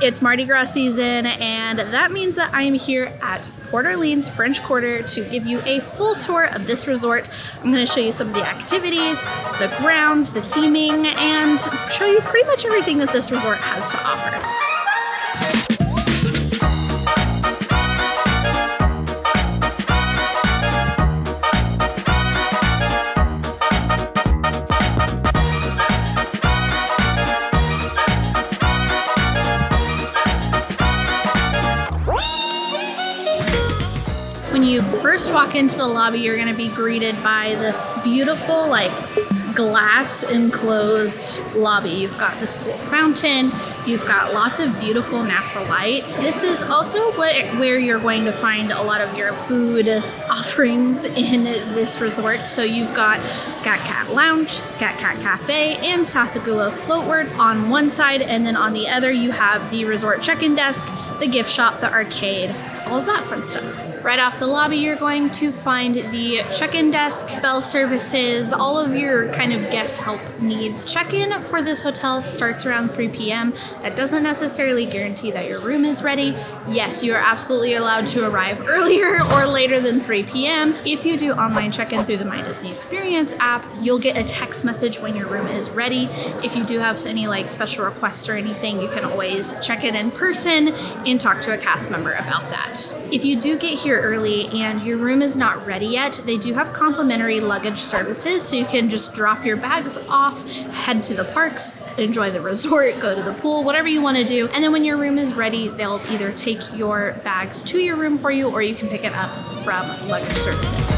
It's Mardi Gras season, and that means that I am here at Port Orleans French Quarter to give you a full tour of this resort. I'm going to show you some of the activities, the grounds, the theming, and show you pretty much everything that this resort has to offer. When you first walk into the lobby, you're going to be greeted by this beautiful, glass enclosed lobby. You've got this cool fountain. You've got lots of beautiful natural light. This is also where you're going to find a lot of your food offerings in this resort. So you've got Scat Cat Lounge, Scat Cat Cafe, and Sassagoula Floatworks on one side, and then on the other you have the resort check-in desk, the gift shop, the arcade, all of that fun stuff. Right off the lobby, you're going to find the check-in desk, bell services, all of your kind of guest help needs. Check-in for this hotel starts around 3 p.m. That doesn't necessarily guarantee that your room is ready. Yes, you are absolutely allowed to arrive earlier or later than 3 p.m. If you do online check-in through the My Disney Experience app, you'll get a text message when your room is ready. If you do have any special requests or anything, you can always check in person and talk to a cast member about that. If you do get here early and your room is not ready yet, they do have complimentary luggage services, so you can just drop your bags off, head to the parks, enjoy the resort, go to the pool, whatever you want to do. And then when your room is ready, they'll either take your bags to your room for you, or you can pick it up from luggage services.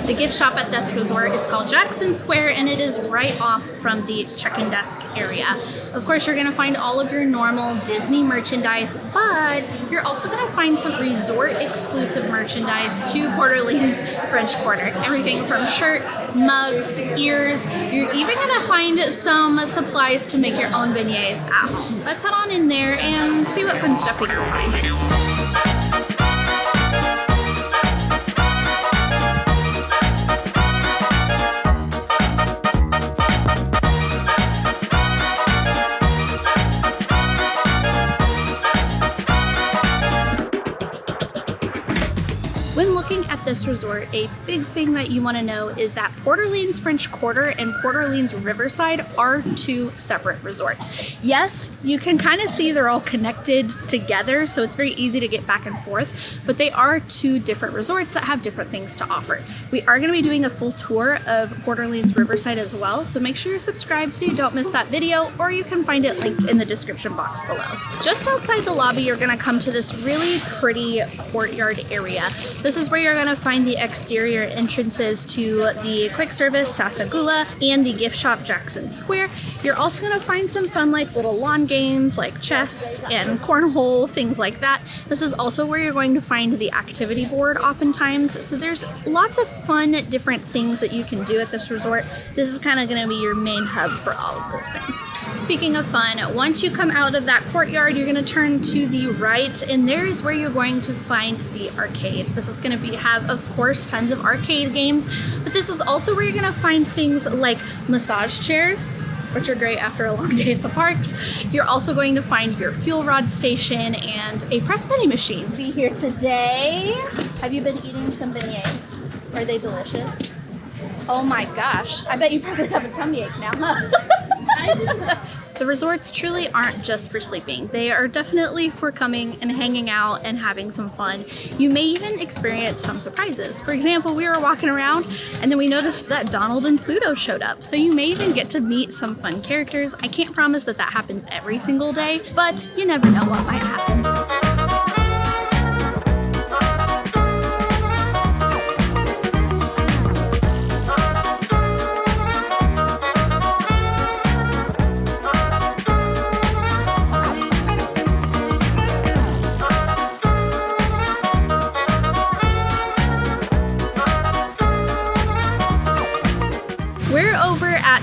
The gift shop at this resort is called Jackson Square, and it is right off from the check-in desk area. Of course, you're going to find all of your normal Disney merchandise, but you're also going to find some resort-exclusive merchandise to Port Orleans French Quarter. Everything from shirts, mugs, ears. You're even going to find some supplies to make your own beignets at home. Let's head on in there and see what fun stuff we can find. When looking at this resort, a big thing that you want to know is that Port Orleans French Quarter and Port Orleans Riverside are two separate resorts. Yes, you can kind of see they're all connected together, so it's very easy to get back and forth, but they are two different resorts that have different things to offer. We are going to be doing a full tour of Port Orleans Riverside as well, so make sure you're subscribed so you don't miss that video, or you can find it linked in the description box below. Just outside the lobby, you're going to come to this really pretty courtyard area. This is where you're going to find the exterior entrances to the quick service Sassagoula and the gift shop Jackson Square. You're also going to find some fun little lawn games like chess and cornhole, things like that. This is also where you're going to find the activity board oftentimes. So there's lots of fun different things that you can do at this resort. This is kind of going to be your main hub for all of those things. Speaking of fun, once you come out of that courtyard, you're going to turn to the right, and there is where you're going to find the arcade. This is going to have, of course, tons of arcade games, but this is also where you're going to find things like massage chairs, which are great after a long day at the parks. You're also going to find your fuel rod station and a press money machine. Be here today. Have you been eating some beignets? Are they delicious? Oh my gosh. I bet you probably have a tummy ache now, huh? The resorts truly aren't just for sleeping. They are definitely for coming and hanging out and having some fun. You may even experience some surprises. For example, we were walking around and then we noticed that Donald and Pluto showed up. So you may even get to meet some fun characters. I can't promise that that happens every single day, but you never know what might happen.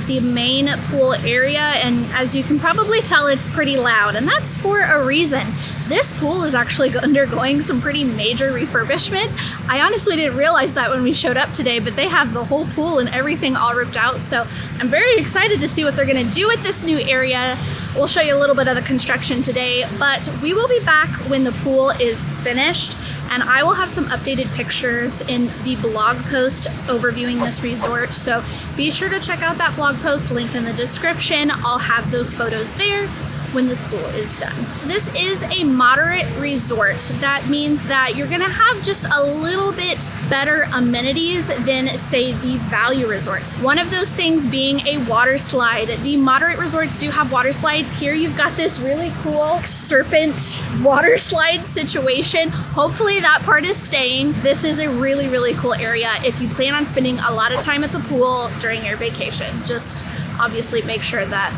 the the main pool area, and as you can probably tell, it's pretty loud, and that's for a reason. This pool is actually undergoing some pretty major refurbishment. I honestly didn't realize that when we showed up today, but they have the whole pool and everything all ripped out, so I'm very excited to see what they're gonna do with this new area. We'll show you a little bit of the construction today, but we will be back when the pool is finished, and I will have some updated pictures in the blog post overviewing this resort, so be sure to check out that blog post linked in the description. I'll have those photos there when this pool is done. This is a moderate resort. That means that you're gonna have just a little bit better amenities than, say, the value resorts. One of those things being a water slide. The moderate resorts do have water slides. Here you've got this really cool serpent water slide situation. Hopefully that part is staying. This is a really, really cool area if you plan on spending a lot of time at the pool during your vacation. Just obviously make sure that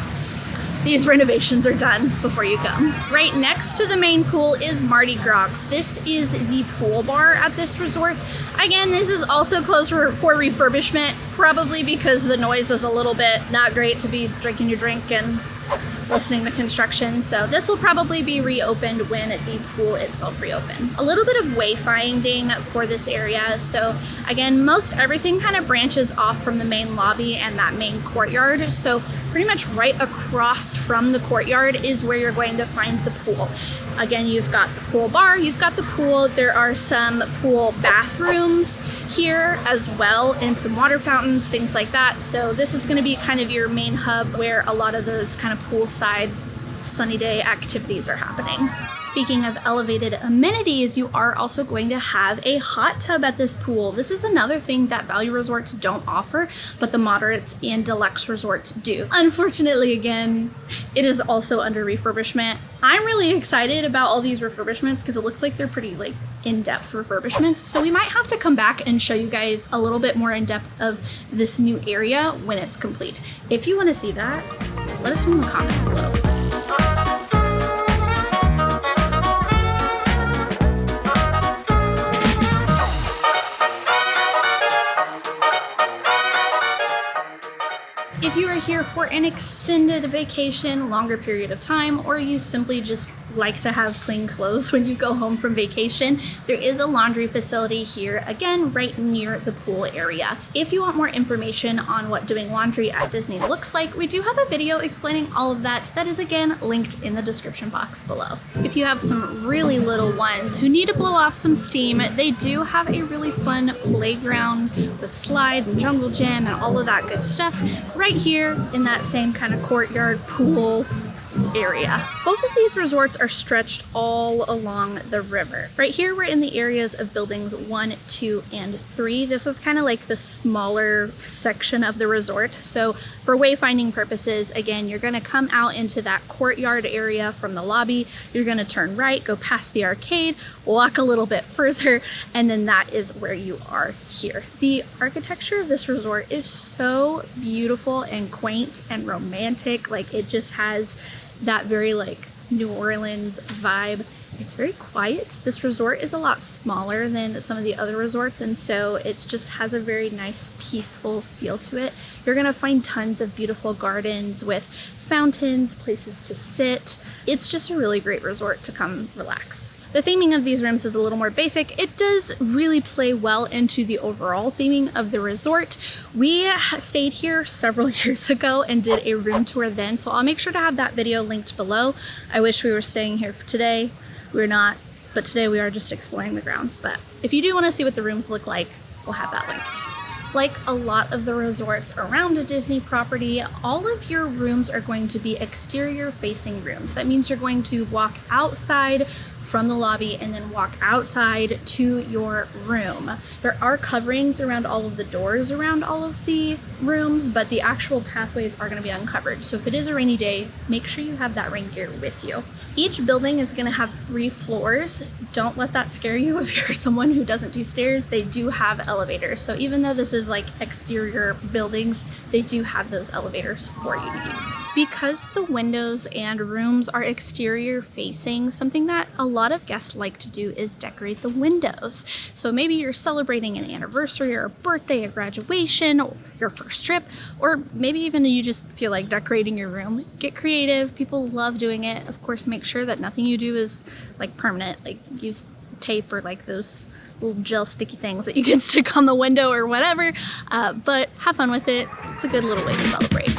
these renovations are done before you come. Right next to the main pool is Mardi Grogs. This is the pool bar at this resort. Again, this is also closed for refurbishment, probably because the noise is a little bit not great to be drinking your drink and listening to construction. So this will probably be reopened when the pool itself reopens. A little bit of wayfinding for this area. So again, most everything kind of branches off from the main lobby and that main courtyard. So pretty much right across from the courtyard is where you're going to find the pool. Again, you've got the pool bar, you've got the pool. There are some pool bathrooms here as well, and some water fountains, things like that. So this is going to be kind of your main hub where a lot of those kind of poolside sunny day activities are happening. Speaking of elevated amenities, you are also going to have a hot tub at this pool. This is another thing that value resorts don't offer, but the moderates and deluxe resorts do. Unfortunately, again, it is also under refurbishment. I'm really excited about all these refurbishments because it looks like they're pretty in-depth refurbishments. So we might have to come back and show you guys a little bit more in depth of this new area when it's complete. If you want to see that, let us know in the comments below. If you are here for an extended vacation, longer period of time, or you simply just like to have clean clothes when you go home from vacation, there is a laundry facility here, again, right near the pool area. If you want more information on what doing laundry at Disney looks like, we do have a video explaining all of that. That is, again, linked in the description box below. If you have some really little ones who need to blow off some steam, they do have a really fun playground with slide and jungle gym and all of that good stuff right here in that same kind of courtyard pool area. Both of these resorts are stretched all along the river. Right here we're in the areas of buildings 1, 2, and 3. This is kind of like the smaller section of the resort. So for wayfinding purposes, again, you're going to come out into that courtyard area from the lobby. You're going to turn right, go past the arcade, walk a little bit further, and then that is where you are here. The architecture of this resort is so beautiful and quaint and romantic. Like, it just has that very New Orleans vibe. It's very quiet. This resort is a lot smaller than some of the other resorts, and so it just has a very nice, peaceful feel to it. You're gonna find tons of beautiful gardens with fountains, places to sit. It's just a really great resort to come relax. The theming of these rooms is a little more basic. It does really play well into the overall theming of the resort. We stayed here several years ago and did a room tour then, so I'll make sure to have that video linked below. I wish we were staying here for today. We're not, but today we are just exploring the grounds. But if you do want to see what the rooms look like, we'll have that linked. Like a lot of the resorts around a Disney property, all of your rooms are going to be exterior facing rooms. That means you're going to walk outside from the lobby and then walk outside to your room. There are coverings around all of the doors around all of the rooms, but the actual pathways are going to be uncovered. So if it is a rainy day, make sure you have that rain gear with you. Each building is going to have 3 floors. Don't let that scare you if you're someone who doesn't do stairs. They do have elevators. So even though this is like exterior buildings, they do have those elevators for you to use. Because the windows and rooms are exterior facing, something that a lot lot of guests like to do is decorate the windows. So maybe you're celebrating an anniversary or a birthday, a graduation, or your first trip, or maybe even you just feel like decorating your room. Get creative. People love doing it. Of course, make sure that nothing you do is like permanent, like use tape or like those little gel sticky things that you can stick on the window or whatever, but have fun with it. It's a good little way to celebrate.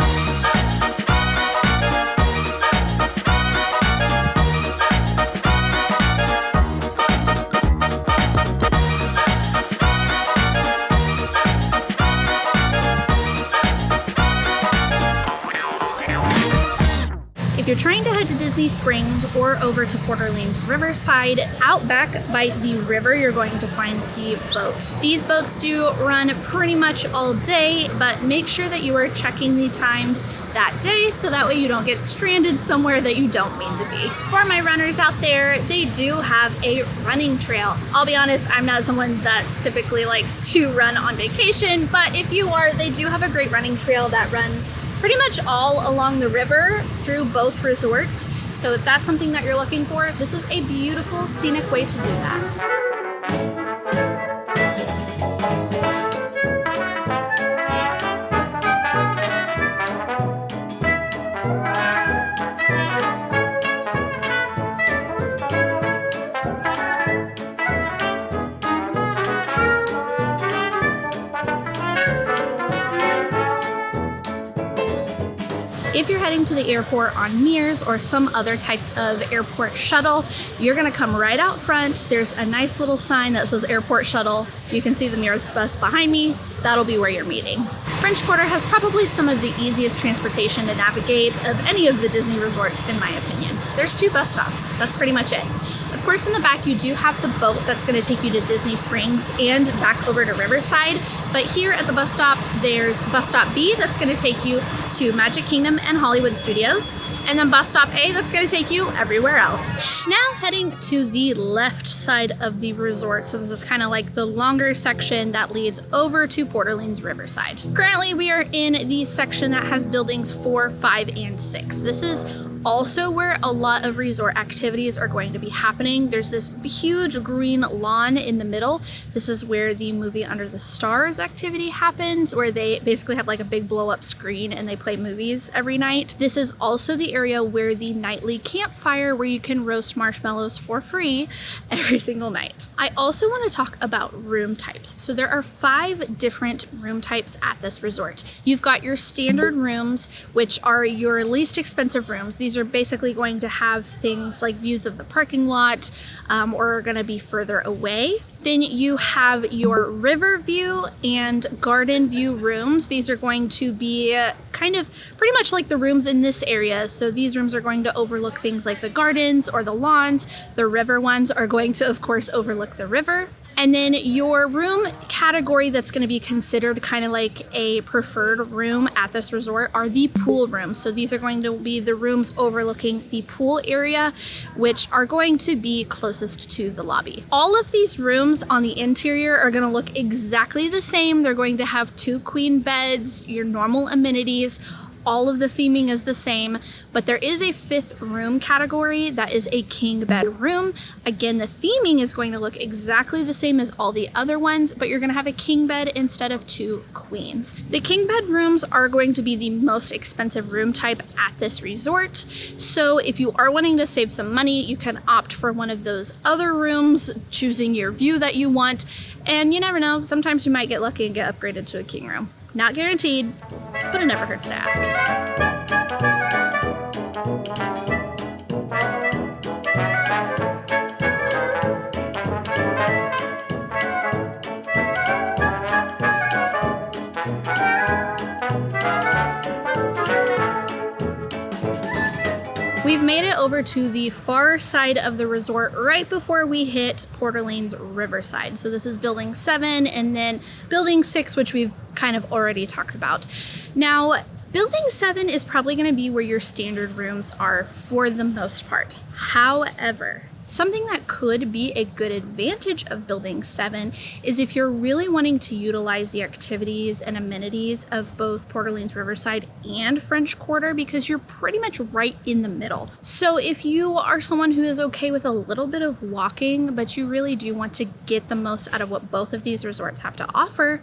If you're trying to head to Disney Springs or over to Port Orleans Riverside, out back by the river, you're going to find the boat. These boats do run pretty much all day, but make sure that you are checking the times that day so that way you don't get stranded somewhere that you don't mean to be. For my runners out there, they do have a running trail. I'll be honest, I'm not someone that typically likes to run on vacation, but if you are, they do have a great running trail that runs pretty much all along the river through both resorts. So if that's something that you're looking for, this is a beautiful scenic way to do that. If you're heading to the airport on MEARS or some other type of airport shuttle, you're gonna come right out front. There's a nice little sign that says airport shuttle. You can see the MEARS bus behind me. That'll be where you're meeting. French Quarter has probably some of the easiest transportation to navigate of any of the Disney resorts, in my opinion. There's 2 bus stops. That's pretty much it. Of course, in the back, you do have the boat that's going to take you to Disney Springs and back over to Riverside. But here at the bus stop, there's bus stop B that's going to take you to Magic Kingdom and Hollywood Studios. And then bus stop A that's going to take you everywhere else. Now heading to the left side of the resort. So this is kind of like the longer section that leads over to Port Orleans Riverside. Currently, we are in the section that has buildings 4, 5, and 6. This is also where a lot of resort activities are going to be happening. There's this huge green lawn in the middle. This is where the movie Under the Stars activity happens, where they basically have like a big blow up screen and they play movies every night. This is also the area where the nightly campfire, where you can roast marshmallows for free every single night. I also want to talk about room types. So there are 5 different room types at this resort. You've got your standard rooms, which are your least expensive rooms. These are basically going to have things like views of the parking lot, or are going to be further away. Then you have your river view and garden view rooms. These are going to be kind of pretty much like the rooms in this area. So these rooms are going to overlook things like the gardens or the lawns. The river ones are going to, of course, overlook the river. And then your room category that's going to be considered kind of like a preferred room at this resort are the pool rooms. So these are going to be the rooms overlooking the pool area, which are going to be closest to the lobby. All of these rooms on the interior are going to look exactly the same. They're going to have 2 queen beds, your normal amenities. All of the theming is the same, but there is a 5th room category that is a king bed room. Again, the theming is going to look exactly the same as all the other ones, but you're going to have a king bed instead of 2 queens. The king bed rooms are going to be the most expensive room type at this resort. So if you are wanting to save some money, you can opt for one of those other rooms, choosing your view that you want. And you never know, sometimes you might get lucky and get upgraded to a king room. Not guaranteed, but it never hurts to ask. We've made it over to the far side of the resort right before we hit Port Orleans Riverside. So this is building 7 and then building 6, which we've kind of already talked about. Now, building 7 is probably going to be where your standard rooms are for the most part. However, something that could be a good advantage of Building 7 is if you're really wanting to utilize the activities and amenities of both Port Orleans Riverside and French Quarter, because you're pretty much right in the middle. So if you are someone who is okay with a little bit of walking, but you really do want to get the most out of what both of these resorts have to offer,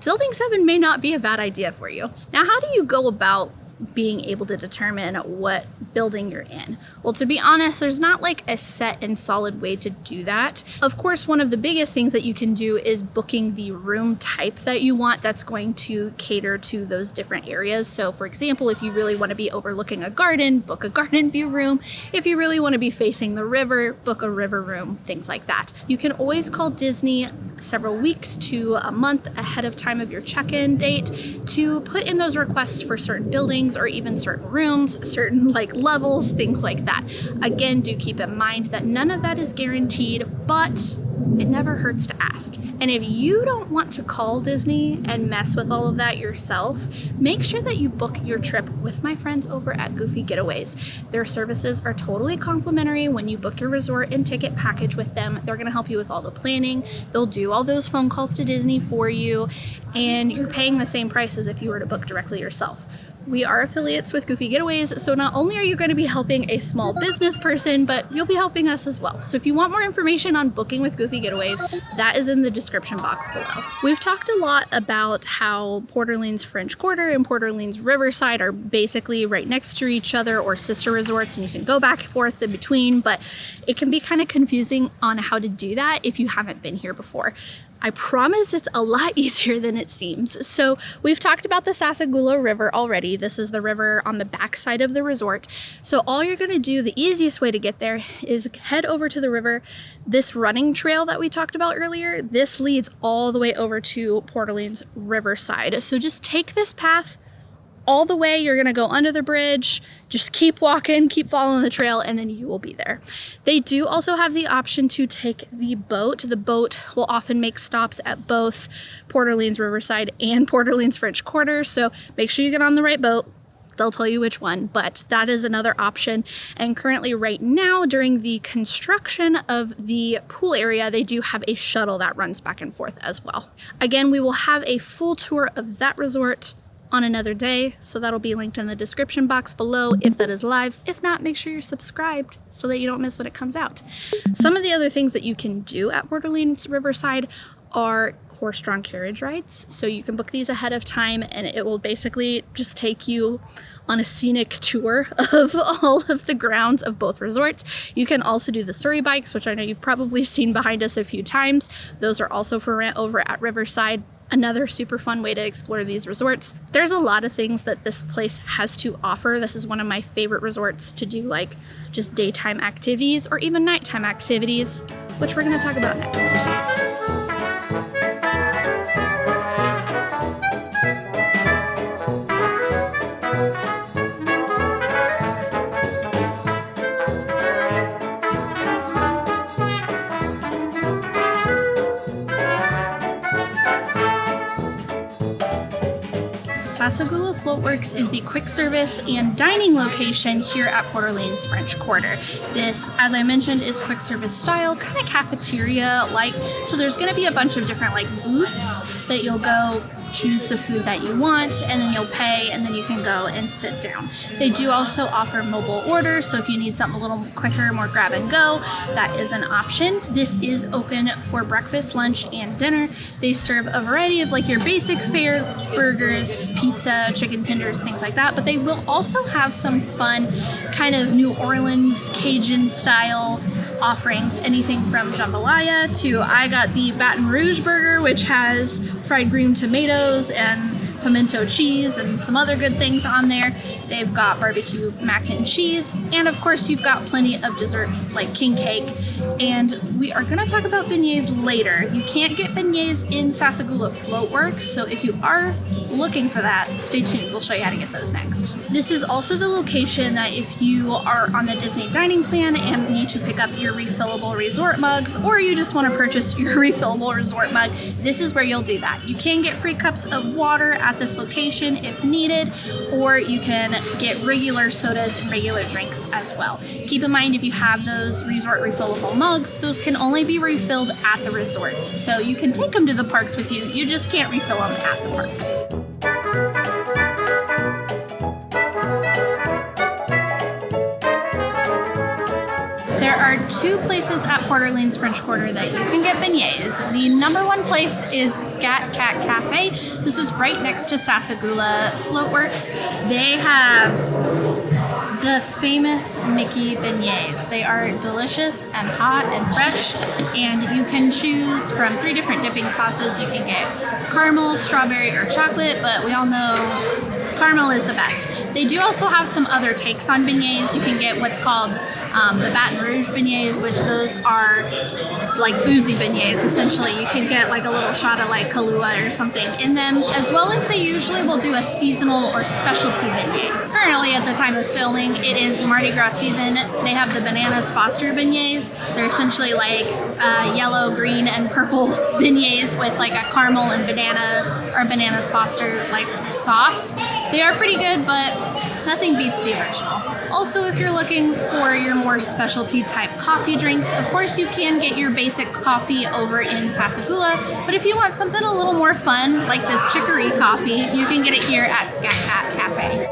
Building 7 may not be a bad idea for you. Now, how do you go about being able to determine what building you're in? Well, to be honest, there's not like a set and solid way to do that. Of course, one of the biggest things that you can do is booking the room type that you want that's going to cater to those different areas. So for example, if you really want to be overlooking a garden, book a garden view room. If you really want to be facing the river, book a river room, things like that. You can always call Disney several weeks to a month ahead of time of your check-in date to put in those requests for certain buildings or even certain rooms, certain like levels, things like that. Again, do keep in mind that none of that is guaranteed, but it never hurts to ask. And if you don't want to call Disney and mess with all of that yourself, make sure that you book your trip with my friends over at Goofy Getaways. Their services are totally complimentary when you book your resort and ticket package with them. They're gonna help you with all the planning. They'll do all those phone calls to Disney for you, and you're paying the same price as if you were to book directly yourself. We are affiliates with Goofy Getaways, so not only are you going to be helping a small business person, but you'll be helping us as well. So if you want more information on booking with Goofy Getaways, that is in the description box below. We've talked a lot about how Port Orleans French Quarter and Port Orleans Riverside are basically right next to each other or sister resorts, and you can go back and forth in between, but it can be kind of confusing on how to do that if you haven't been here before. I promise it's a lot easier than it seems. So we've talked about the Sassagoula River already. This is the river on the back side of the resort. So all you're gonna do, the easiest way to get there is head over to the river. This running trail that we talked about earlier, this leads all the way over to Port Orleans Riverside. So just take this path all the way. You're gonna go under the bridge, just keep walking, keep following the trail, and then you will be there. They do also have the option to take the boat. The boat will often make stops at both Port Orleans Riverside and Port Orleans French Quarter, so make sure you get on the right boat. They'll tell you which one, but that is another option. And currently right now, during the construction of the pool area, they do have a shuttle that runs back and forth as well. Again, we will have a full tour of that resort on another day, so that'll be linked in the description box below if that is live. If not, make sure you're subscribed so that you don't miss when it comes out. Some of the other things that you can do at Port Orleans Riverside are horse-drawn carriage rides. So you can book these ahead of time, and it will basically just take you on a scenic tour of all of the grounds of both resorts. You can also do the story bikes, which I know you've probably seen behind us a few times. Those are also for rent over at Riverside. Another super fun way to explore these resorts. There's a lot of things that this place has to offer. This is one of my favorite resorts to do like just daytime activities or even nighttime activities, which we're gonna talk about next. Sassagoula Floatworks is the quick service and dining location here at Port Orleans French Quarter. This, as I mentioned, is quick service style, kind of cafeteria-like. So there's going to be a bunch of different like booths that you'll go choose the food that you want, and then you'll pay, and then you can go and sit down. They do also offer mobile orders, so if you need something a little quicker, more grab and go, that is an option. This is open for breakfast, lunch, and dinner. They serve a variety of like your basic fare, burgers, pizza, chicken tenders, things like that, but they will also have some fun kind of New Orleans Cajun style offerings, anything from jambalaya to I got the Baton Rouge burger, which has fried green tomatoes and pimento cheese and some other good things on there. They've got barbecue mac and cheese, and of course you've got plenty of desserts like king cake, and we are going to talk about beignets later. You can't get beignets in Sassagoula Floatworks, so if you are looking for that, stay tuned. We'll show you how to get those next. This is also the location that if you are on the Disney dining plan and need to pick up your refillable resort mugs, or you just want to purchase your refillable resort mug, this is where you'll do that. You can get free cups of water at this location if needed, or you can get regular sodas and regular drinks as well. Keep in mind, if you have those resort refillable mugs, those can only be refilled at the resorts. So you can take them to the parks with you, you just can't refill them at the parks. There are two places at Port Orleans French Quarter that you can get beignets. The number one place is Scat Cat Cafe. This is right next to Sassagoula Floatworks. They have the famous Mickey beignets. They are delicious and hot and fresh, and you can choose from 3 different dipping sauces. You can get caramel, strawberry, or chocolate, but we all know caramel is the best. They do also have some other takes on beignets. You can get what's called the Baton Rouge beignets, which those are like boozy beignets, essentially. You can get like a little shot of like Kahlua or something in them, as well as they usually will do a seasonal or specialty beignet. Currently, at the time of filming, it is Mardi Gras season. They have the Bananas Foster beignets. They're essentially like yellow, green, and purple beignets with like a caramel and banana or Bananas Foster like sauce. They are pretty good, but nothing beats the original. Also, if you're looking for your more specialty type coffee drinks, of course you can get your basic coffee over in Sassagoula, but if you want something a little more fun, like this chicory coffee, you can get it here at Scat Cat Cafe.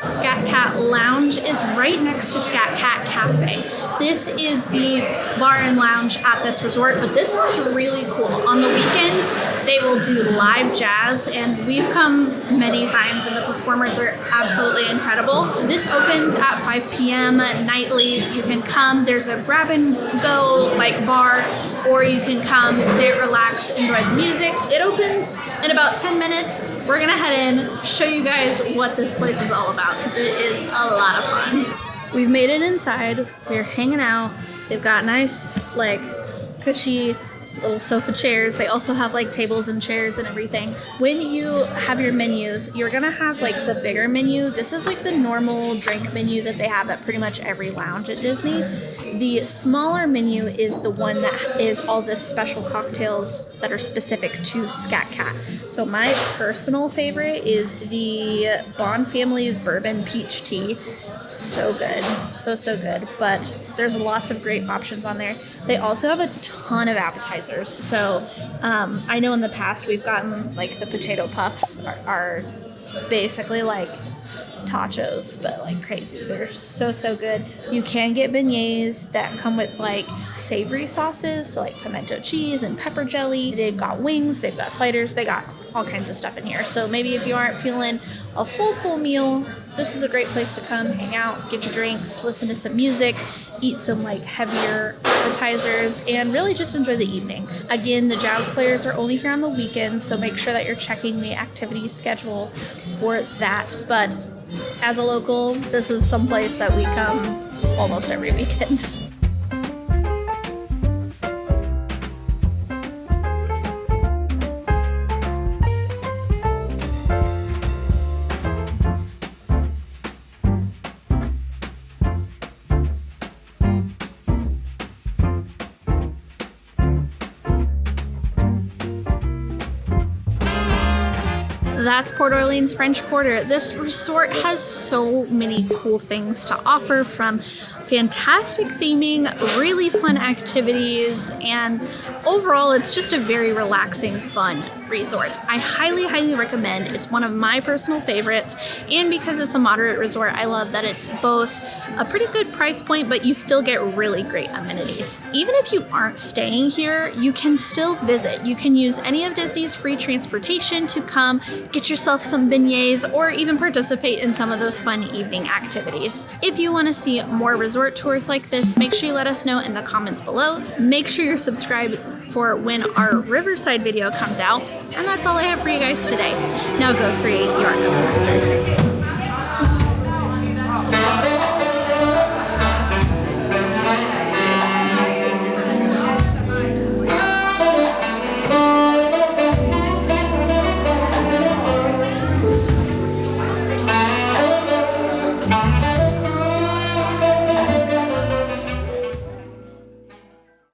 Scat Cat Lounge is right next to Scat Cat Cafe. This is the bar and lounge at this resort, but this one's really cool. On the weekends, they will do live jazz, and we've come many times, and the performers are absolutely incredible. This opens at 5 p.m. nightly. You can come. There's a grab-and-go like bar, or you can come, sit, relax, enjoy the music. It opens in about 10 minutes. We're gonna head in, show you guys what this place is all about, because it is a lot of fun. We've made it inside. We're hanging out. They've got nice, like, cushy little sofa chairs. They also have like tables and chairs and everything. When you have your menus, you're gonna have like the bigger menu. This is like the normal drink menu that they have at pretty much every lounge at Disney. The smaller menu is the one that is all the special cocktails that are specific to Scat Cat. So my personal favorite is the Bond Family's Bourbon Peach Tea. So good, so good. But there's lots of great options on there. They also have a ton of appetizers. So I know in the past we've gotten like the potato puffs are basically like tachos, but like crazy. They're so good. You can get beignets that come with like savory sauces, so like pimento cheese and pepper jelly. They've got wings, they've got sliders, they got all kinds of stuff in here. So maybe if you aren't feeling a full meal, this is a great place to come, hang out, get your drinks, listen to some music, eat some like heavier appetizers, and really just enjoy the evening. Again, the jazz players are only here on the weekends, so make sure that you're checking the activity schedule for that. But as a local, this is some place that we come almost every weekend. That's Port Orleans French Quarter. This resort has so many cool things to offer, from fantastic theming, really fun activities, and overall it's just a very relaxing, fun resort. I highly recommend. It's one of my personal favorites, and because it's a moderate resort, I love that it's both a pretty good price point, but you still get really great amenities. Even if you aren't staying here, you can still visit. You can use any of Disney's free transportation to come get yourself some beignets, or even participate in some of those fun evening activities. If you want to see more resort tours like this, make sure you let us know in the comments below. Make sure you're subscribed for when our Riverside video comes out. And that's all I have for you guys today. Now go create your